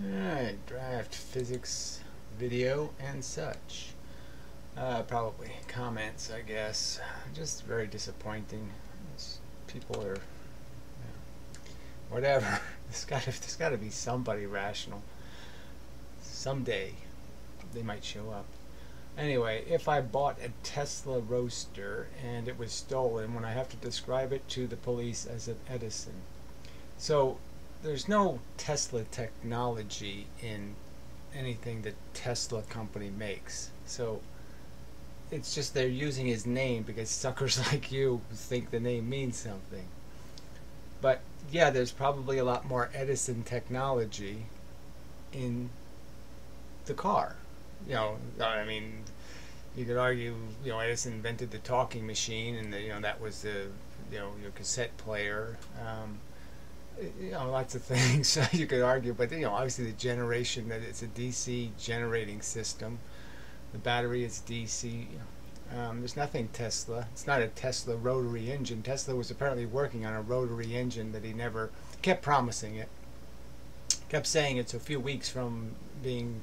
Alright, draft physics video and such. Probably comments, I guess. Just very disappointing. People are, whatever. There's got to be somebody rational. Someday they might show up. Anyway, if I bought a Tesla Roadster and it was stolen, when I have to describe it to the police as an Edison. So there's no Tesla technology in anything that Tesla company makes. So it's just they're using his name because suckers like you think the name means something. But yeah, there's probably a lot more Edison technology in the car. I mean, you could argue, Edison invented the talking machine, and that was the, your cassette player. Lots of things you could argue, but obviously the generation that it's a DC generating system. The battery is DC. There's nothing Tesla. It's not a Tesla rotary engine. Tesla was apparently working on a rotary engine that he never kept promising it. Kept saying it's a few weeks from being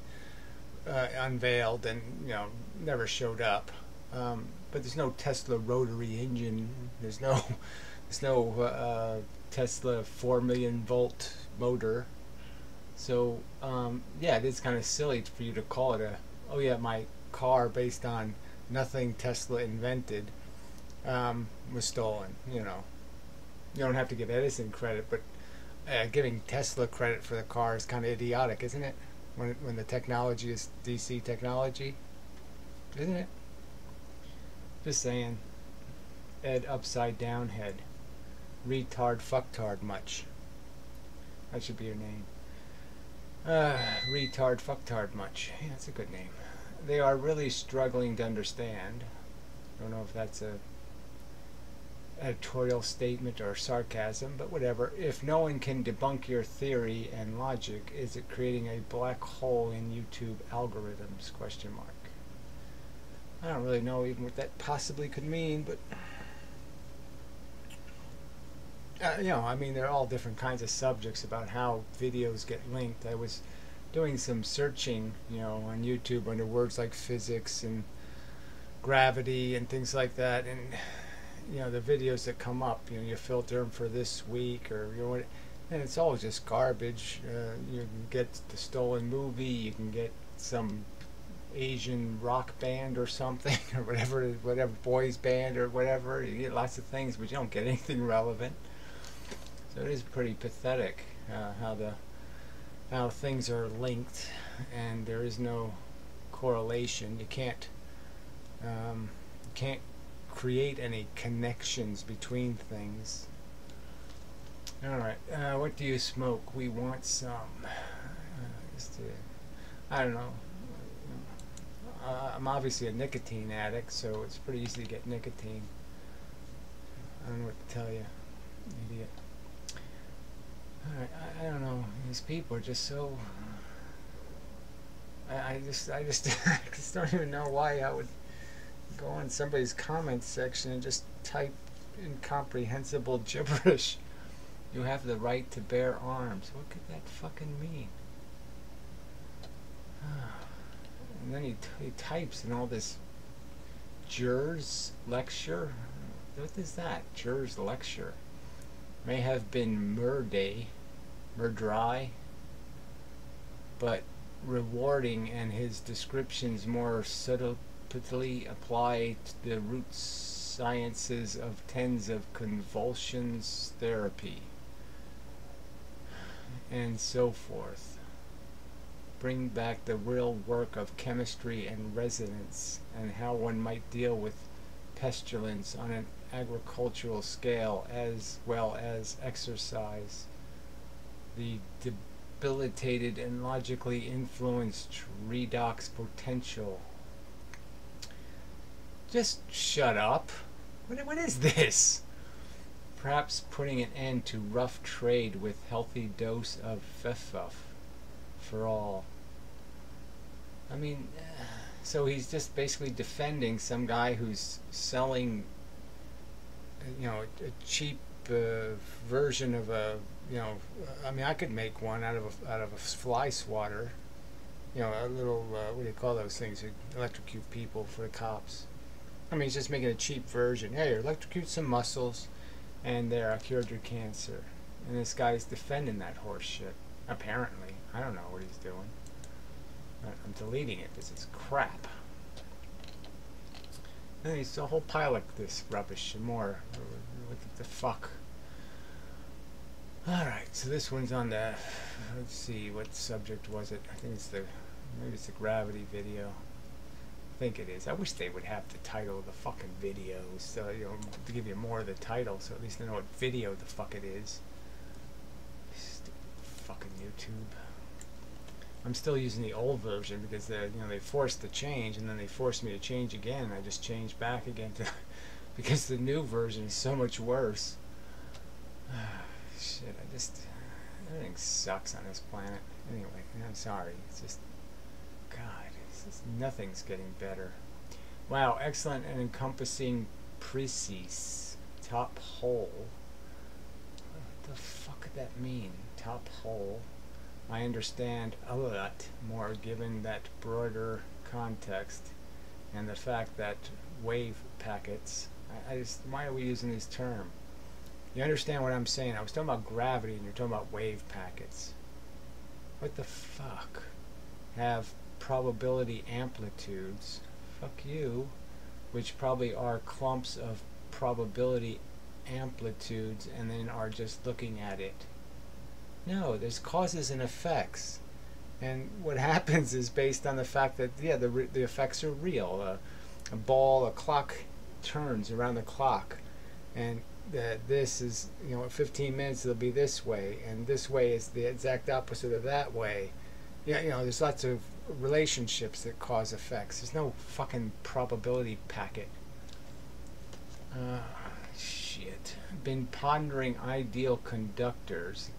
unveiled, and never showed up. But there's no Tesla rotary engine. There's no Tesla 4 million volt motor. So yeah, it is kind of silly for you to call it my car based on nothing Tesla invented was stolen. You don't have to give Edison credit, but giving Tesla credit for the car is kind of idiotic, isn't it? When the technology is DC technology, isn't it? Just saying. Ed upside down head. Retard fucktard much. That should be your name. Retard fucktard much. Yeah, that's a good name. They are really struggling to understand. Don't know if that's a editorial statement or sarcasm, but whatever. If no one can debunk your theory and logic, is it creating a black hole in YouTube algorithms? Question mark. I don't really know even what that possibly could mean, but I mean, there are all different kinds of subjects about how videos get linked. I was doing some searching, on YouTube under words like physics and gravity and things like that, and the videos that come up, you filter them for this week, or and it's all just garbage. You can get the stolen movie, you can get some Asian rock band or something, or whatever boys band or whatever. You get lots of things, but you don't get anything relevant. So it is pretty pathetic how things are linked, and there is no correlation. You can't create any connections between things. Alright, what do you smoke? We want some. I don't know. I'm obviously a nicotine addict, so it's pretty easy to get nicotine. I don't know what to tell you, idiot. Alright, I don't know. These people are just so. I just I just don't even know why I would go on somebody's comments section and just type incomprehensible gibberish. You have the right to bear arms. What could that fucking mean? And then he types in all this jurors lecture. What is that? Jurors lecture. May have been murday, but rewarding, and his descriptions more subtly apply to the root sciences of tens of convulsions therapy and so forth. Bring back the real work of chemistry and resonance, and how one might deal with pestilence on an agricultural scale as well as exercise. The debilitated and logically influenced redox potential. Just shut up. What is this? Perhaps putting an end to rough trade with healthy dose of fefuff for all. I mean, so he's just basically defending some guy who's selling, a cheap version of a, you know, I mean, I could make one out of a fly swatter. You know, a little, what do you call those things? You electrocute people for the cops. I mean, he's just making a cheap version. Hey, electrocute some muscles, and there, I cured your cancer. And this guy's defending that horse shit. Apparently. I don't know what he's doing. I'm deleting it because it's crap. And there's a whole pile of this rubbish and more. What the fuck? Alright, so this one's on the, let's see, what subject was it? I think it's the, maybe it's the gravity video. I think it is. I wish they would have the title of the fucking videos, so, you know, to give you more of the title, so at least I know what video the fuck it is. Stupid fucking YouTube. I'm still using the old version because they, you know, they forced the change, and then they forced me to change again. I just changed back again to because the new version is so much worse. Shit, everything sucks on this planet. Anyway, I'm sorry. It's just, God, it's just, nothing's getting better. Wow, excellent and encompassing precis. Top hole. What the fuck could that mean? Top hole. I understand a lot more given that broader context and the fact that wave packets. I just, why are we using this term? You understand what I'm saying? I was talking about gravity and you're talking about wave packets. What the fuck? Have probability amplitudes. Fuck you. Which probably are clumps of probability amplitudes and then are just looking at it. No, there's causes and effects. And what happens is based on the fact that, yeah, the effects are real. A ball, a clock turns around the clock. And that this is, you know, at 15 minutes it'll be this way, and this way is the exact opposite of that way. Yeah, you know, there's lots of relationships that cause effects. There's no fucking probability packet. Shit. Been pondering ideal conductors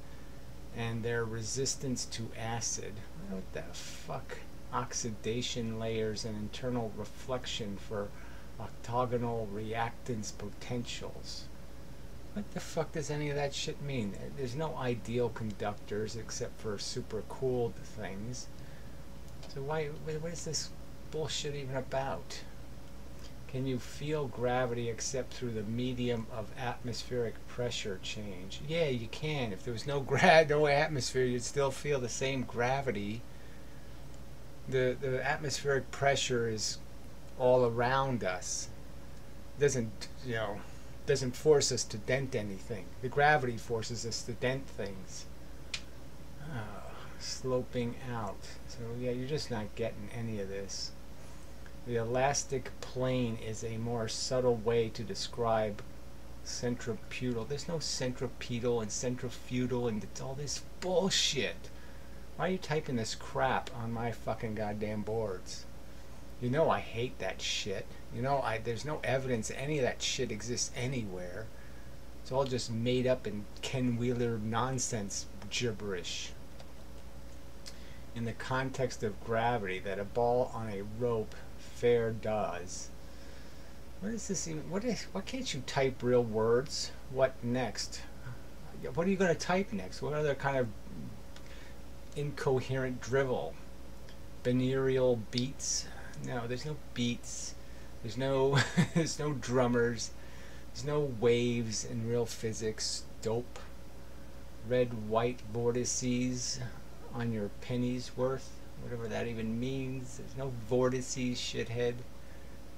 and their resistance to acid. What the fuck? Oxidation layers and internal reflection for octagonal reactance potentials. What the fuck does any of that shit mean? There's no ideal conductors except for super cooled things. So what is this bullshit even about? Can you feel gravity except through the medium of atmospheric pressure change? Yeah, you can. If there was no atmosphere, you'd still feel the same gravity. The atmospheric pressure is all around us. Doesn't, you know, doesn't force us to dent anything. The gravity forces us to dent things. Sloping out. So yeah, you're just not getting any of this. The elastic plane is a more subtle way to describe centripetal. There's no centripetal and centrifugal and it's all this bullshit. Why are you typing this crap on my fucking goddamn boards? You know I hate that shit. You know there's no evidence any of that shit exists anywhere. It's all just made up and Ken Wheeler nonsense gibberish. In the context of gravity, that a ball on a rope fair does. What is this even? Why can't you type real words? What next? What are you going to type next? What other kind of incoherent drivel? Binaural beats? No, there's no beats. There's no there's no drummers. There's no waves in real physics. Dope. Red white vortices on your penny's worth. Whatever that even means. There's no vortices, shithead.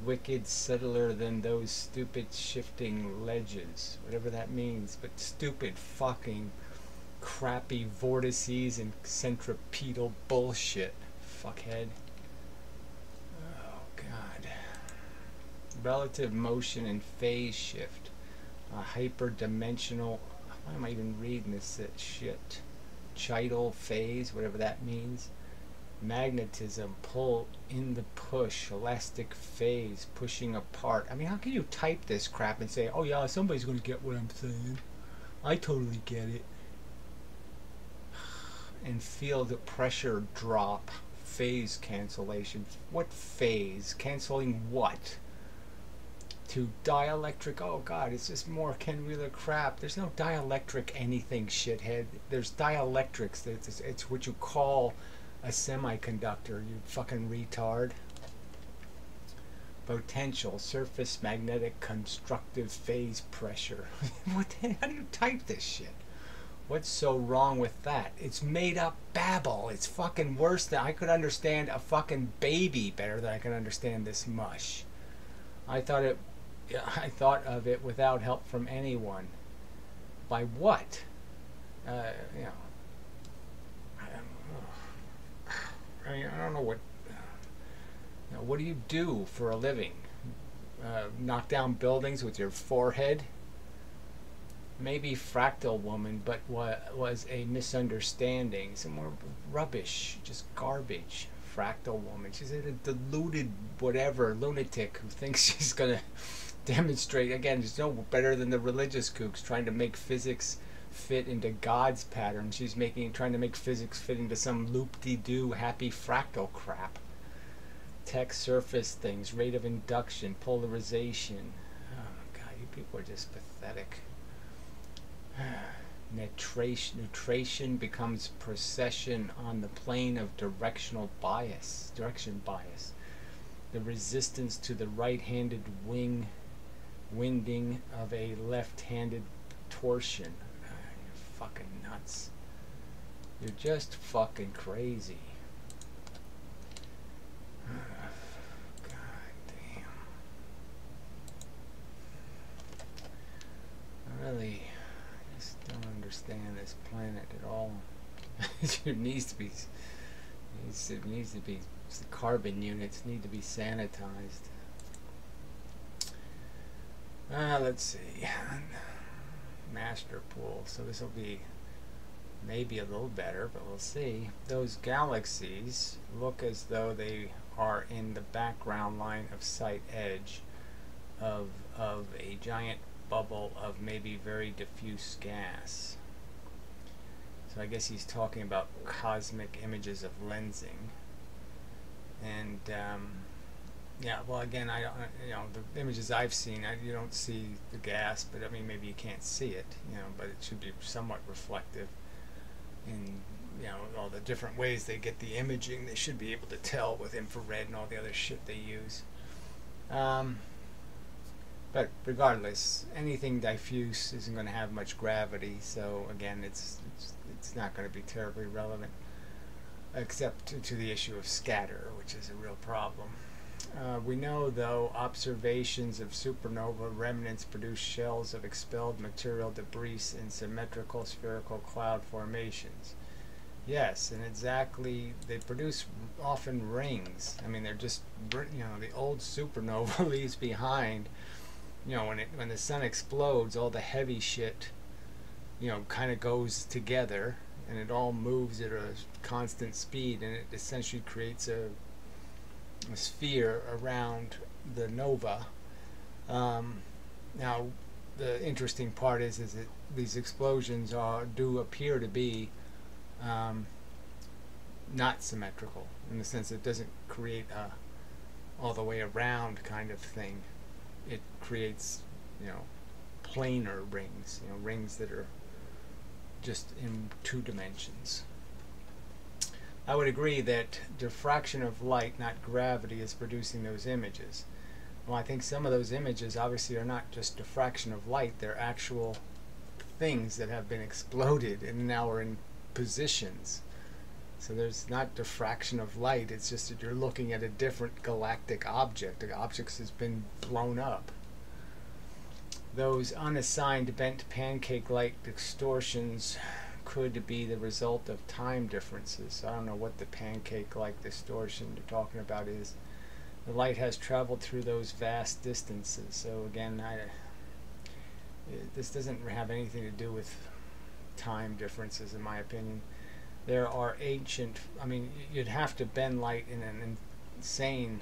Wicked, subtler than those stupid shifting ledges. Whatever that means. But stupid fucking crappy vortices and centripetal bullshit. Fuckhead. Oh god. Relative motion and phase shift. A hyperdimensional. Why am I even reading this shit? Chital phase, whatever that means. Magnetism, pull in the push, elastic phase, pushing apart. I mean, how can you type this crap and say, oh yeah, somebody's going to get what I'm saying. I totally get it. And feel the pressure drop, phase cancellation. What phase? Canceling what? to dielectric. Oh God, it's just more Ken Wheeler crap. There's no dielectric anything, shithead. There's dielectrics. It's what you call a semiconductor, you fucking retard. Potential, surface magnetic constructive phase pressure. What the, how do you type this shit? What's so wrong with that? It's made up babble. It's fucking worse than I could understand a fucking baby better than I can understand this mush. I thought of it without help from anyone. By what? You know, I don't know what. You know, what do you do for a living? Knock down buildings with your forehead? Maybe Fractal Woman, but was a misunderstanding. Some more rubbish, just garbage. Fractal Woman. She's a deluded whatever lunatic who thinks she's gonna demonstrate. Again, she's no better than the religious kooks trying to make physics fit into God's pattern. She's trying to make physics fit into some loop-de-doo happy fractal crap. Tech surface things, rate of induction, polarization. Oh God, you people are just pathetic. Nutration becomes precession on the plane of direction bias. The resistance to the right-handed winding of a left-handed torsion. You're fucking nuts. You're just fucking crazy. God damn. I really just don't understand this planet at all. It needs to be. The carbon units need to be sanitized. Let's see. Master pool. So this will be maybe a little better, but we'll see. Those galaxies look as though they are in the background line of sight edge of a giant bubble of maybe very diffuse gas. So I guess he's talking about cosmic images of lensing. And yeah, well, again, I don't, you know, the images I've seen, you don't see the gas, but I mean, maybe you can't see it, you know, but it should be somewhat reflective. In, you know, all the different ways they get the imaging, they should be able to tell with infrared and all the other shit they use. But regardless, anything diffuse isn't going to have much gravity, so again, it's not going to be terribly relevant, except to the issue of scatter, which is a real problem. We know, though, observations of supernova remnants produce shells of expelled material debris in symmetrical spherical cloud formations. Yes, and exactly, they produce often rings. I mean, they're just, you know, the old supernova leaves behind, you know, when the sun explodes, all the heavy shit, you know, kind of goes together, and it all moves at a constant speed, and it essentially creates a sphere around the nova. Now, the interesting part is that these explosions do appear to be not symmetrical, in the sense it doesn't create a all the way around kind of thing. It creates, you know, planar rings, you know, rings that are just in 2 dimensions. I would agree that diffraction of light, not gravity, is producing those images. Well, I think some of those images obviously are not just diffraction of light, they're actual things that have been exploded and now are in positions. So there's not diffraction of light, it's just that you're looking at a different galactic object. The object has been blown up. Those unassigned bent pancake-like distortions could be the result of time differences. I don't know what the pancake-like distortion you're talking about is. The light has traveled through those vast distances. So again, this doesn't have anything to do with time differences, in my opinion. There are ancient, I mean, you'd have to bend light in an insane,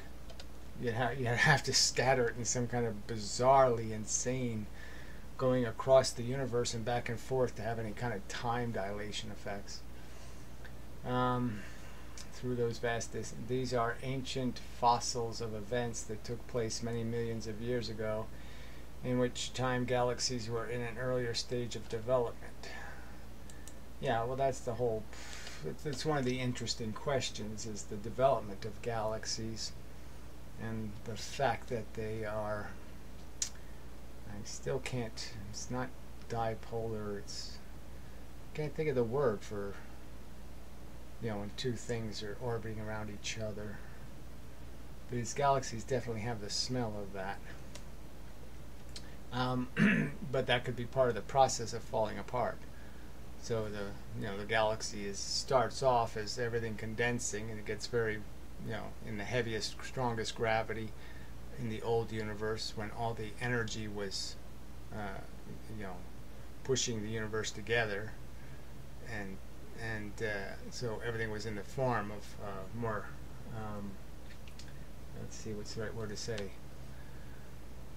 you'd have to scatter it in some kind of bizarrely insane, going across the universe and back and forth to have any kind of time dilation effects. through those vast distances. These are ancient fossils of events that took place many millions of years ago, in which time galaxies were in an earlier stage of development. Yeah, well, that's the whole. It's one of the interesting questions: is the development of galaxies, and the fact that they are. I still can't. It's not dipolar. It's. Can't think of the word for. When two things are orbiting around each other. These galaxies definitely have the smell of that. But that could be part of the process of falling apart. So the galaxy starts off as everything condensing, and it gets very, in the heaviest, strongest gravity in the old universe, when all the energy was, pushing the universe together, and so everything was in the form of more. Let's see, what's the right word to say?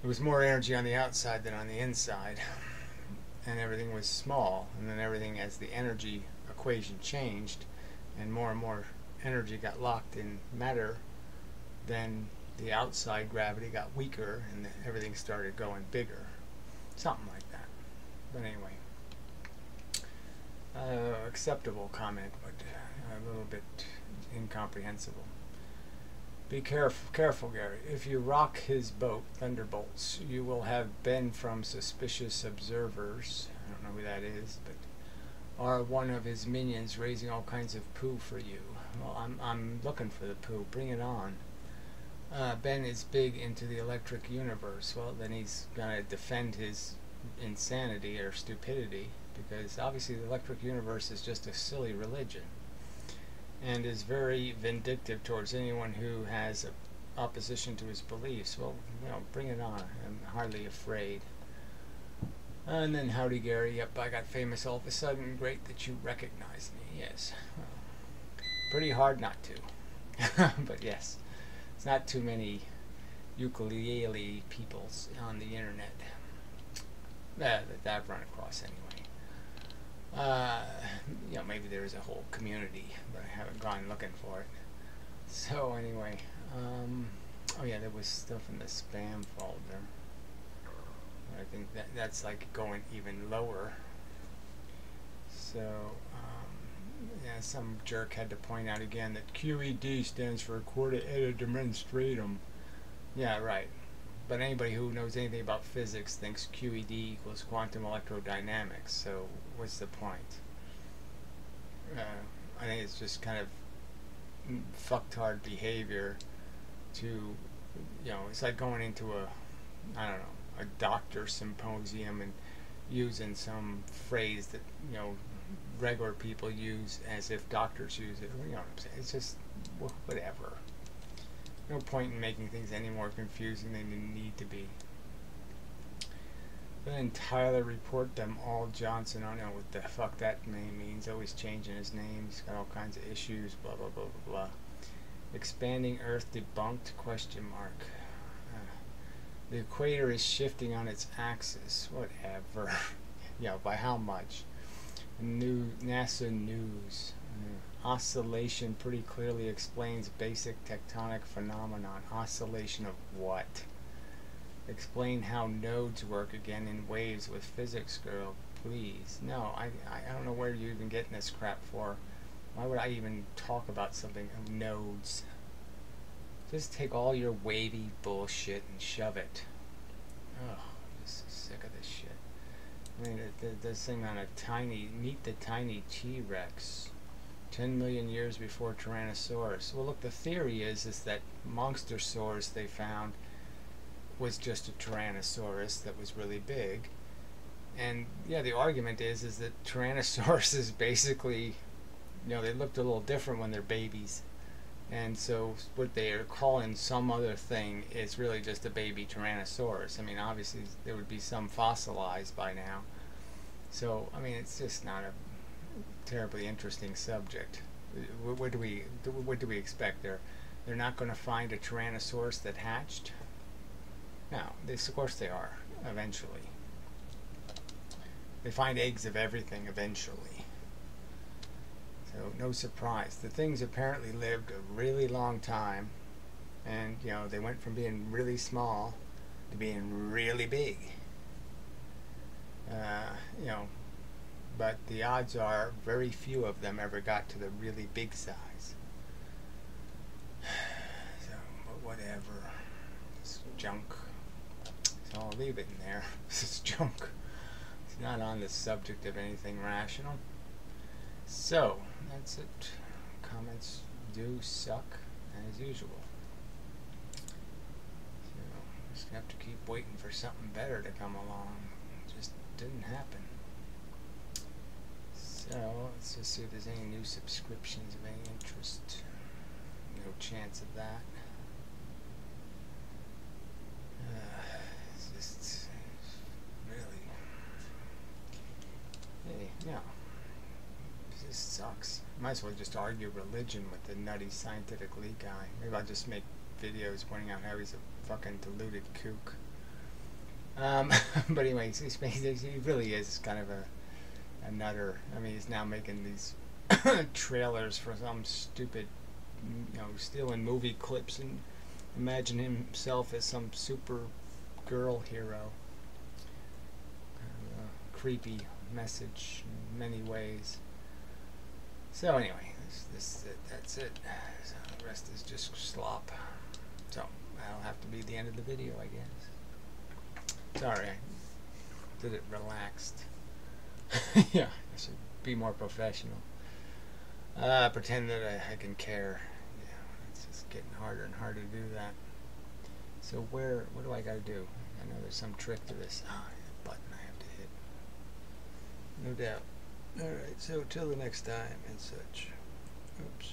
There was more energy on the outside than on the inside, and everything was small. And then everything, as the energy equation changed, and more energy got locked in matter, then the outside gravity got weaker, and everything started going bigger, something like that. But anyway. Acceptable comment, but a little bit incomprehensible. Be careful, Gary. If you rock his boat, Thunderbolts, you will have been from suspicious observers. I don't know who that is, but are one of his minions raising all kinds of poo for you. Well, I'm looking for the poo. Bring it on. Ben is big into the electric universe. Well, then he's gonna defend his insanity or stupidity, because obviously the electric universe is just a silly religion, and is very vindictive towards anyone who has opposition to his beliefs. Well, bring it on. I'm hardly afraid. And then, howdy, Gary. Yep, I got famous all of a sudden. Great that you recognize me. Yes. Well, pretty hard not to. But yes, it's not too many ukulele peoples on the internet that I've run across anyway. Maybe there's a whole community, but I haven't gone looking for it. So anyway, oh yeah, there was stuff in the spam folder. I think that's like going even lower. So yeah, some jerk had to point out again that QED stands for Quarta Eta Demonstratum. Yeah, right. But anybody who knows anything about physics thinks QED equals quantum electrodynamics, so what's the point? I think it's just kind of fucktard behavior to, it's like going into a doctor symposium and using some phrase that, regular people use as if doctors use it. You know what I'm saying? It's just, whatever. No point in making things any more confusing than they need to be. Then Tyler report them all Johnson. I don't know what the fuck that name means. Always changing his name. He's got all kinds of issues. Blah blah blah blah blah. Expanding Earth debunked? Question mark. The equator is shifting on its axis. Whatever. By how much? NASA news. Oscillation pretty clearly explains basic tectonic phenomenon. Oscillation of what? Explain how nodes work again in waves with physics, girl. Please. No, I don't know where you're even getting this crap for. Why would I even talk about something of nodes? Just take all your wavy bullshit and shove it. Ugh, I'm just sick of this shit. I mean, this thing on meet the tiny T-Rex. 10 million years before Tyrannosaurus. Well, look, the theory is that Monstersaurus they found was just a Tyrannosaurus that was really big. And yeah, the argument is that Tyrannosaurus is basically, they looked a little different when they're babies. And so what they are calling some other thing is really just a baby Tyrannosaurus. I mean, obviously there would be some fossilized by now. So, I mean, it's just not a terribly interesting subject. What do we expect? They're not going to find a Tyrannosaurus that hatched? No, of course they are, eventually. They find eggs of everything eventually. So So no surprise. The things apparently lived a really long time, and you know, they went from being really small to being really big. You know, but the odds are very few of them ever got to the really big size. So, but whatever. It's junk. So I'll leave it in there. This is junk. It's not on the subject of anything rational. So, that's it. Comments do suck, as usual. So, just have to keep waiting for something better to come along. It just didn't happen. So, let's just see if there's any new subscriptions of any interest. No chance of that. It's just really, hey, no. This sucks. Might as well just argue religion with the nutty scientific leak guy. Maybe I'll just make videos pointing out how he's a fucking deluded kook. But anyways, he really is kind of a nutter. I mean, he's now making these trailers for some stupid, you know, stealing movie clips and imagine himself as some super girl hero. Kind of a creepy message in many ways. So anyway, that's it. So the rest is just slop. So that'll have to be the end of the video, I guess. Sorry, I did it relaxed. Yeah, I should be more professional. Pretend that I can care. Yeah, it's just getting harder and harder to do that. So what do I gotta do? I know there's some trick to this. Ah, the button I have to hit. No doubt. Alright, so till the next time and such. Oops.